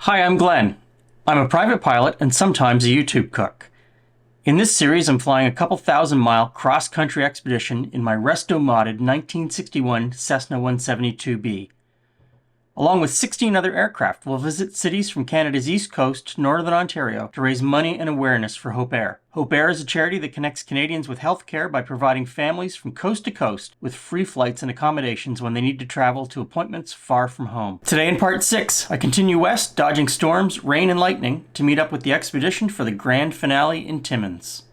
Hi, I'm Glen. I'm a private pilot and sometimes a YouTube cook. In this series, I'm flying a couple thousand-mile cross-country expedition in my resto-modded 1961 Cessna 172B. Along with 16 other aircraft, we'll visit cities from Canada's east coast to northern Ontario to raise money and awareness for Hope Air. Hope Air is a charity that connects Canadians with health care by providing families from coast to coast with free flights and accommodations when they need to travel to appointments far from home. Today in part 6, I continue west, dodging storms, rain, and lightning to meet up with the expedition for the grand finale in Timmins.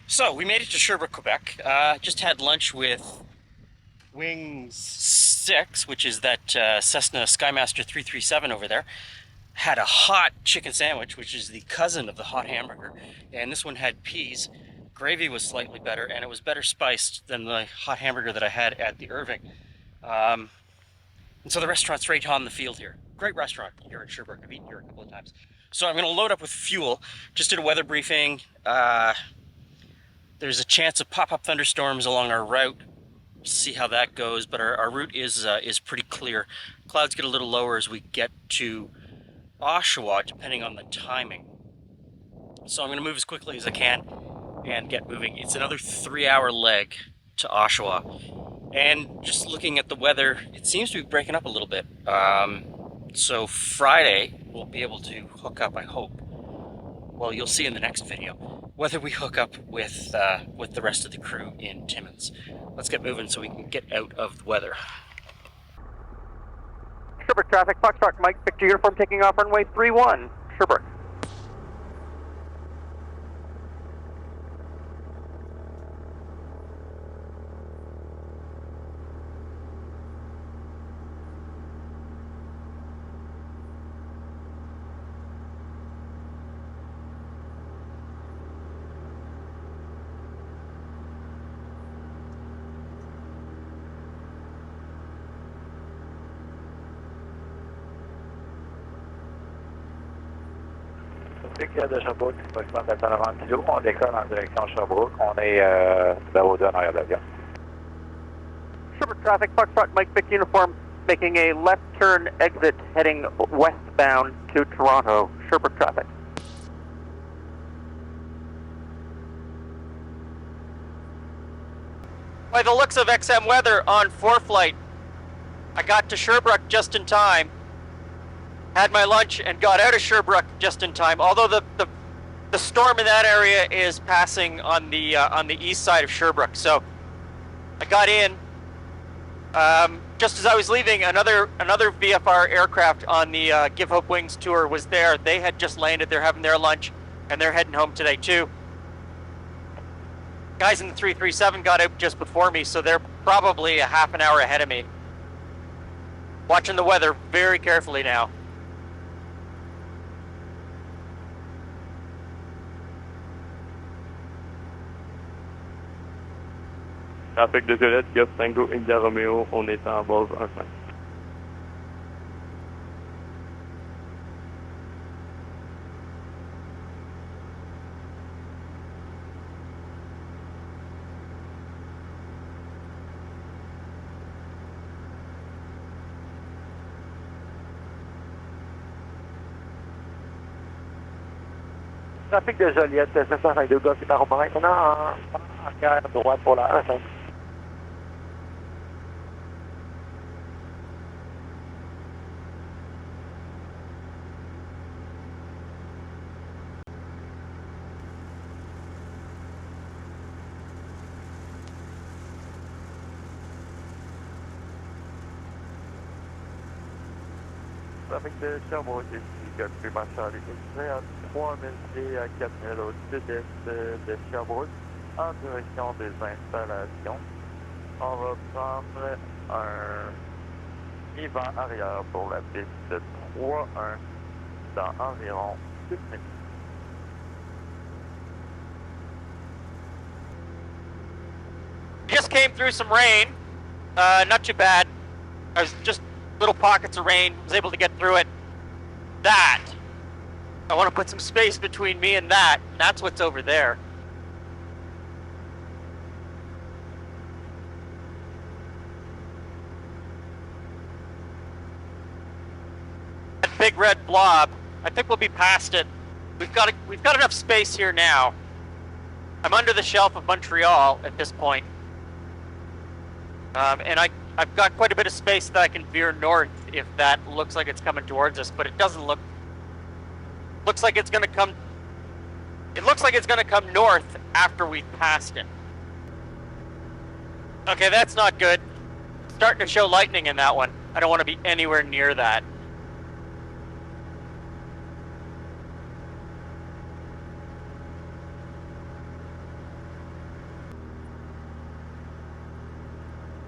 So, we made it to Sherbrooke, Quebec. Just had lunch with Wings 6, which is that Cessna Skymaster 337 over there. Had a hot chicken sandwich, which is the cousin of the hot hamburger, and this one had peas. Gravy was slightly better, and it was better spiced than the hot hamburger that I had at the Irving. And so the restaurant's right on the field here. Great restaurant here in Sherbrooke. I've eaten here a couple of times. So I'm going to load up with fuel. Just did a weather briefing. There's a chance of pop-up thunderstorms along our route. See how that goes, but our route is pretty clear. Clouds get a little lower as we get to Oshawa, depending on the timing. So I'm going to move as quickly as I can and get moving. It's another 3-hour leg to Oshawa, and just looking at the weather, it seems to be breaking up a little bit. So Friday we'll be able to hook up, I hope. Well, you'll see in the next video whether we hook up with the rest of the crew in Timmins. Let's get moving so we can get out of the weather. Sherbrooke traffic, Foxtrot Mike, Victor Uniform taking off runway 31, Sherbrooke. De Sherbrooke, disponible à 190 kg. On décolle en direction Sherbrooke. On est numéro 2 en arrière de l'avion. Sherbrooke traffic, Foxtrot Mike, Victor Uniform making a left turn exit heading westbound to Toronto. Sherbrooke traffic. By the looks of XM weather on 4-flight, I got to Sherbrooke just in time. Had my lunch and got out of Sherbrooke just in time. Although the storm in that area is passing on the east side of Sherbrooke, so I got in just as I was leaving. Another VFR aircraft on the Give Hope Wings tour was there. They had just landed. They're having their lunch and they're heading home today too. Guys in the 337 got out just before me, so they're probably a half an hour ahead of me. Watching the weather very carefully now. Trafic de Violette, Golf Tango, India Romeo, on est en base 1-5. Trafic de Joliette, 752 Golf est en route maintenant en arrière droite pour la 1-5. Trafic de Sherbrooke ici, Golf Prima Charlie X-Ray à 3000 pieds à 4000 au sud-est de Sherbrooke, en direction des installations. On va prendre un vent arrière pour la piste 3-1 dans environ 6 minutes. Just came through some rain, not too bad. I was just little pockets of rain, was able to get through it. That, I want to put some space between me and that, and that's what's over there. That big big red blob. I think we'll be past it. We've got enough space here now. I'm under the shelf of Montreal at this point. And I've got quite a bit of space that I can veer north if that looks like it's coming towards us, but it doesn't look... Looks like it's gonna come... It looks like it's gonna come north after we've passed it. Okay, that's not good. Starting to show lightning in that one. I don't want to be anywhere near that.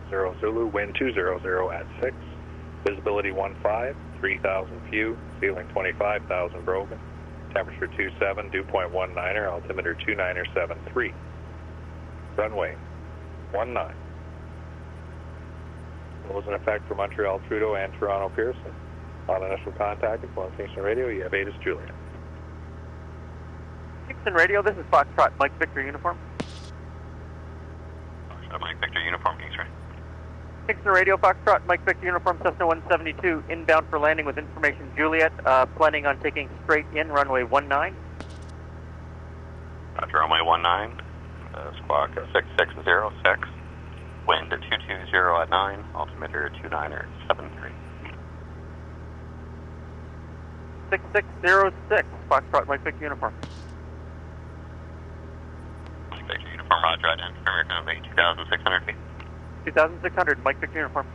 Zero Zulu, wind 200 at 6, visibility 15, 3,000 few, ceiling 25,000 broken, temperature 27, dew point 19er, altimeter 29er73, runway 19. Was in effect for Montreal, Trudeau, and Toronto, Pearson. On initial contact, on Kingston Radio, you have 8 is Juliet. Kingston Radio, this is Foxtrot, Mike Victor Uniform. Foxtrot, Mike Victor Uniform, Kingston. Kingston Radio, Foxtrot, Mike Victor Uniform, Cessna 172, inbound for landing with information Juliet, planning on taking straight in, runway 19. Roger, runway 19, squawk 6606, wind 220 at 9, altimeter 29er73. 6606, Foxtrot, Mike Victor Uniform. Mike Victor Uniform, roger, identify American Bay 2,600 feet. 2,600, Mike Victor Uniform.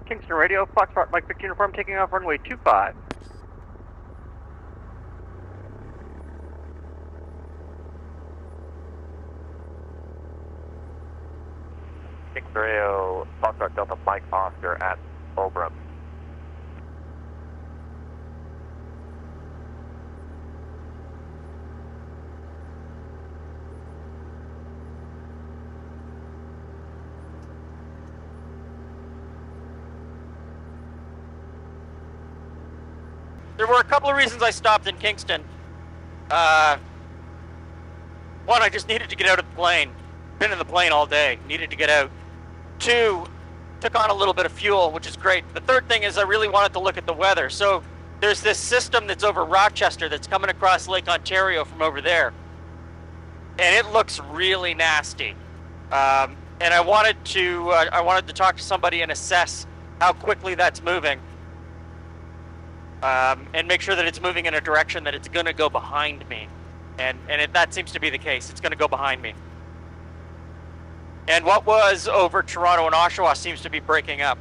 Kingston Radio, Foxtrot, Mike Victor Uniform, taking off runway 25. Kingston Radio, Foxtrot Delta Mike Oscar at Obram. There were a couple of reasons I stopped in Kingston. One, I just needed to get out of the plane. Been in the plane all day, needed to get out. Two, took on a little bit of fuel, which is great. The third thing is I really wanted to look at the weather. So there's this system that's over Rochester that's coming across Lake Ontario from over there. And it looks really nasty. And I wanted to talk to somebody and assess how quickly that's moving. And make sure that it's moving in a direction that it's going to go behind me. And that seems to be the case. It's going to go behind me. And what was over Toronto and Oshawa seems to be breaking up.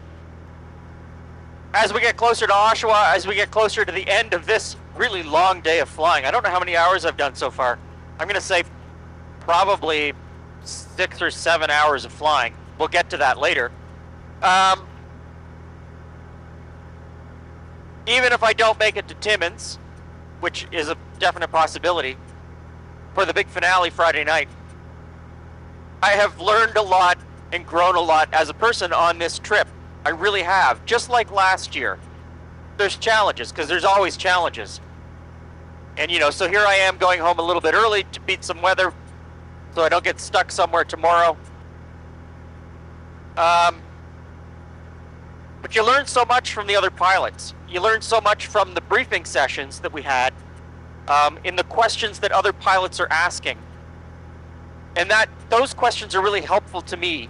As we get closer to Oshawa, as we get closer to the end of this really long day of flying, I don't know how many hours I've done so far. I'm going to say probably 6 or 7 hours of flying. We'll get to that later. Even if I don't make it to Timmins, which is a definite possibility, for the big finale Friday night, I have learned a lot and grown a lot as a person on this trip. I really have. Just like last year. There's challenges, because there's always challenges. And, so here I am going home a little bit early to beat some weather so I don't get stuck somewhere tomorrow. But you learn so much from the other pilots. You learn so much from the briefing sessions that we had, in the questions that other pilots are asking. And those questions are really helpful to me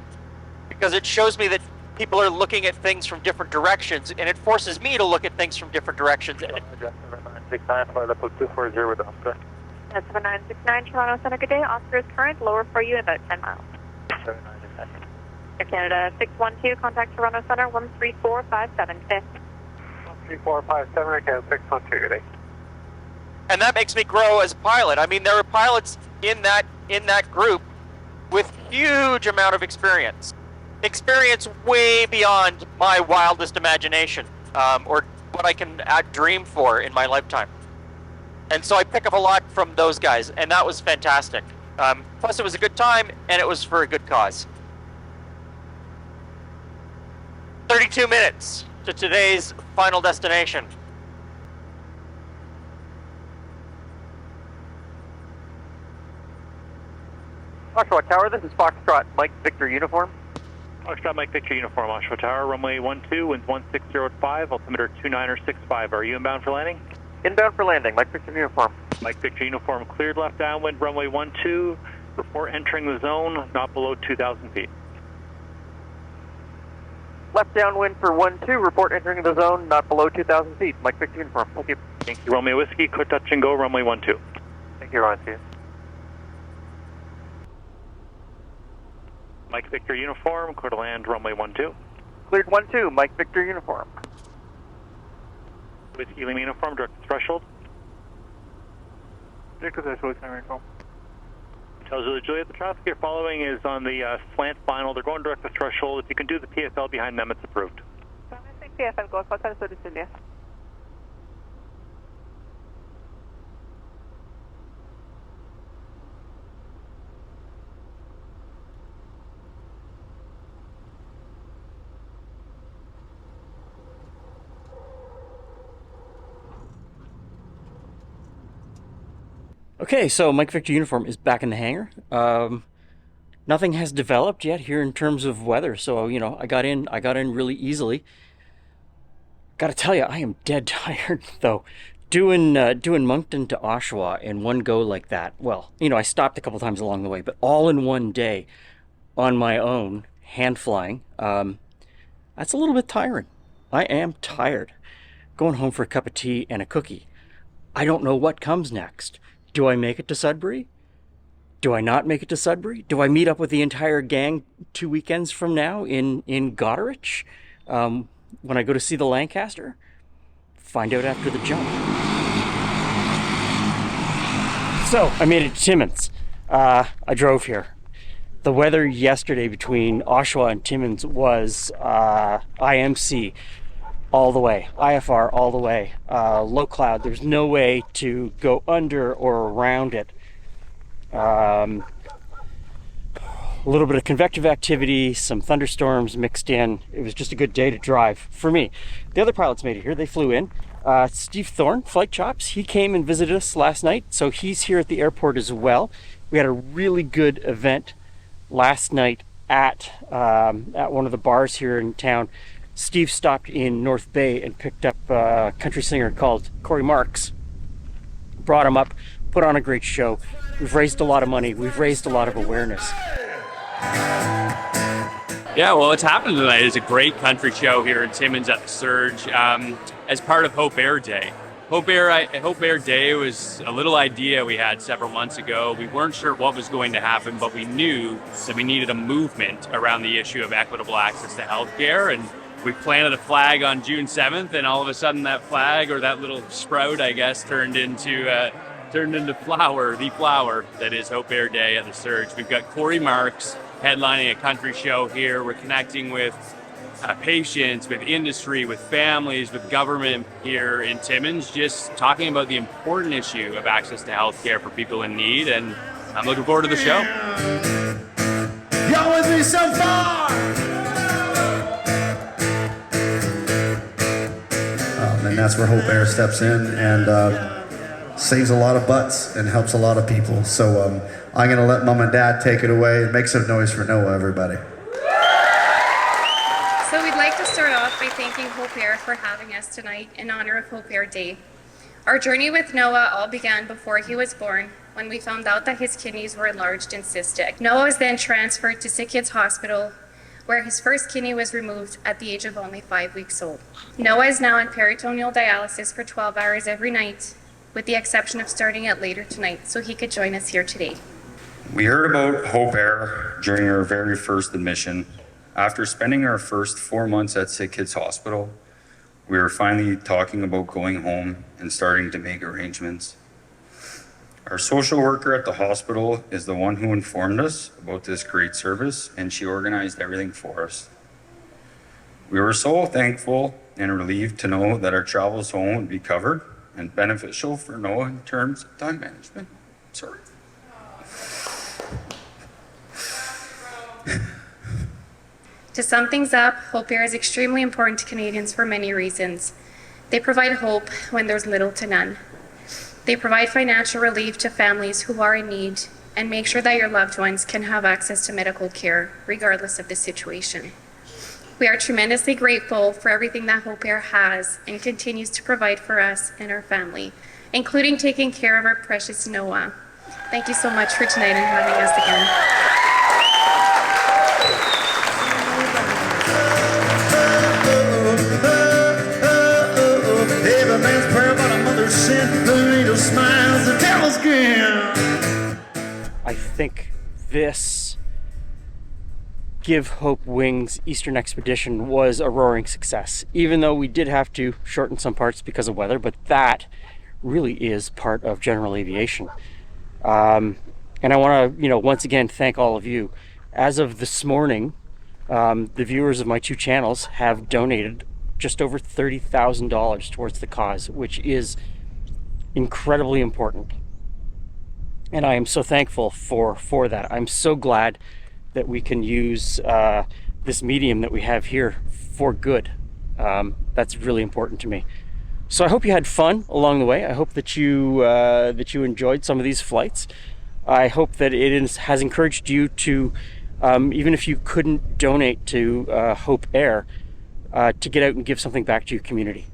because it shows me that people are looking at things from different directions, and it forces me to look at things from different directions. That's 7969 Toronto Center, good day. Oscar is current, lower for you in about 10 miles. Air Canada 612, contact Toronto Center 13457, fifth. 3457, I can 612 today. And that makes me grow as a pilot. I mean, there are pilots in that group with huge amount of experience way beyond my wildest imagination, or what I can dream for in my lifetime. And so I pick up a lot from those guys, and that was fantastic. Plus, it was a good time, and it was for a good cause. 32 minutes to today's final destination. Oshawa Tower, this is Foxtrot Mike Victor Uniform. Foxtrot Mike Victor Uniform, Oshawa Tower, runway 12, wind 16085, altimeter 2965. Are you inbound for landing? Inbound for landing, Mike Victor Uniform. Mike Victor Uniform, cleared left downwind, runway 12, report entering the zone, not below 2,000 feet. Left downwind for 12, report entering the zone, not below 2,000 feet. Mike Victor Uniform, thank you. Thank you, Romeo Whiskey, clear touch and go, runway 12. Thank you, Ron. See you. Mike Victor Uniform, clear to land, runway 12. Cleared 12, Mike Victor Uniform. Whiskey Lima Uniform, direct to threshold. Direct to threshold, Uniform. Tells you Juliet, the traffic you're following is on the slant final. They're going direct to threshold. If you can do the PFL behind them, it's approved. PFL go, Hotel Julia. Okay, so Mike Victor Uniform is back in the hangar. Nothing has developed yet here in terms of weather, so you know I got in really easily. Gotta tell you, I am dead tired though. Doing Moncton to Oshawa in one go like that. Well, you know, I stopped a couple times along the way, but all in one day on my own, hand flying. That's a little bit tiring. I am tired. Going home for a cup of tea and a cookie. I don't know what comes next. Do I make it to Sudbury? Do I not make it to Sudbury? Do I meet up with the entire gang 2 weekends from now in Goderich when I go to see the Lancaster? Find out after the jump. So, I made it to Timmins. I drove here. The weather yesterday between Oshawa and Timmins was IMC all the way, IFR all the way, low cloud. There's no way to go under or around it. A little bit of convective activity, some thunderstorms mixed in. It was just a good day to drive for me. The other pilots made it here. They flew in. Steve Thorne, Flight Chops, he came and visited us last night, so he's here at the airport as well. We had a really good event last night at one of the bars here in town. Steve stopped in North Bay and picked up a country singer called Corey Marks. Brought him up, put on a great show. We've raised a lot of money. We've raised a lot of awareness. Yeah, well, what's happening tonight is a great country show here in Timmins at the Surge as part of Hope Air Day. Hope Air Day was a little idea we had several months ago. We weren't sure what was going to happen, but we knew that we needed a movement around the issue of equitable access to healthcare, and we planted a flag on June 7th, and all of a sudden that flag, or that little sprout, I guess, turned into flower, the flower that is Hope Air Day at the Surge. We've got Corey Marks headlining a country show here. We're connecting with patients, with industry, with families, with government here in Timmins, just talking about the important issue of access to healthcare for people in need, and I'm looking forward to the show. Y'all with me so far? And that's where Hope Air steps in and saves a lot of butts and helps a lot of people. So I'm going to let Mom and Dad take it away and make some noise for Noah, everybody. So we'd like to start off by thanking Hope Air for having us tonight in honor of Hope Air Day. Our journey with Noah all began before he was born, when we found out that his kidneys were enlarged and cystic. Noah was then transferred to Sick Kids Hospital, where his first kidney was removed at the age of only 5 weeks old. Noah is now on peritoneal dialysis for 12 hours every night, with the exception of starting it later tonight, so he could join us here today. We heard about Hope Air during our very first admission. After spending our first 4 months at Sick Kids Hospital, We were finally talking about going home and starting to make arrangements. Our social worker at the hospital is the one who informed us about this great service, and she organized everything for us. We were so thankful and relieved to know that our travels home would be covered and beneficial for Noah in terms of time management. Sorry. To sum things up, Hope Air is extremely important to Canadians for many reasons. They provide hope when there's little to none. They provide financial relief to families who are in need and make sure that your loved ones can have access to medical care regardless of the situation. We are tremendously grateful for everything that Hope Air has and continues to provide for us and our family, including taking care of our precious Noah. Thank you so much for tonight and having us again. Every man's prayer but a mother's sin. The angel smiles, the devil's grin. I think this Give Hope Wings Eastern Expedition was a roaring success, even though we did have to shorten some parts because of weather, but that really is part of general aviation. And I want to, once again, thank all of you. As of this morning, the viewers of my two channels have donated just over $30,000 towards the cause, which is incredibly important. And I am so thankful for that. I'm so glad that we can use this medium that we have here for good. That's really important to me. So I hope you had fun along the way. I hope that you enjoyed some of these flights. I hope that it has encouraged you to, even if you couldn't donate to Hope Air, to get out and give something back to your community.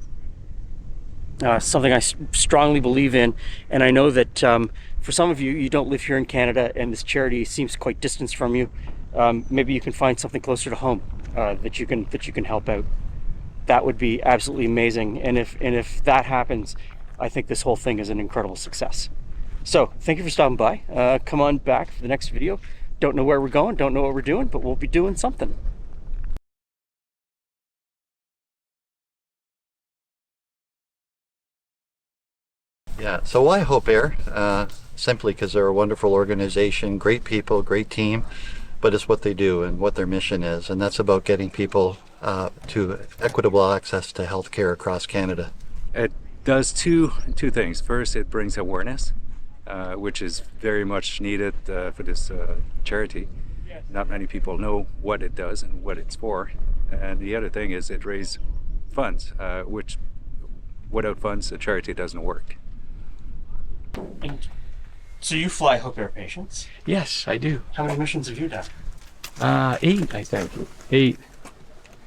Something I strongly believe in, and I know that for some of you, you don't live here in Canada and this charity seems quite distant from you. Maybe you can find something closer to home that you can help out. That would be absolutely amazing, and if that happens, I think this whole thing is an incredible success. So thank you for stopping by. Come on back for the next video. Don't know where we're going, don't know what we're doing, but we'll be doing something. Yeah, so why Hope Air? Simply because they're a wonderful organization, great people, great team, but it's what they do and what their mission is, and that's about getting people to equitable access to health care across Canada. It does two things. First, it brings awareness, which is very much needed for this charity. Not many people know what it does and what it's for. And the other thing is it raises funds, which without funds, the charity doesn't work. And so you fly Hope Air patients? Yes, I do. How many missions have you done? 8, I think. 8.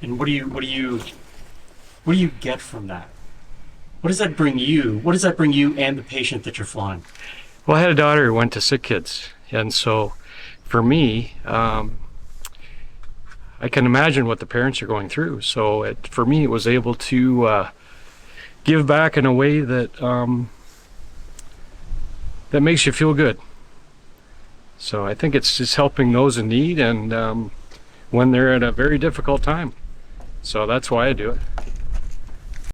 And what do you get from that? What does that bring you? What does that bring you and the patient that you're flying? Well, I had a daughter who went to Sick Kids, and so for me, I can imagine what the parents are going through. So for me, it was able to give back in a way that that makes you feel good. So I think it's just helping those in need and when they're at a very difficult time. So that's why I do it.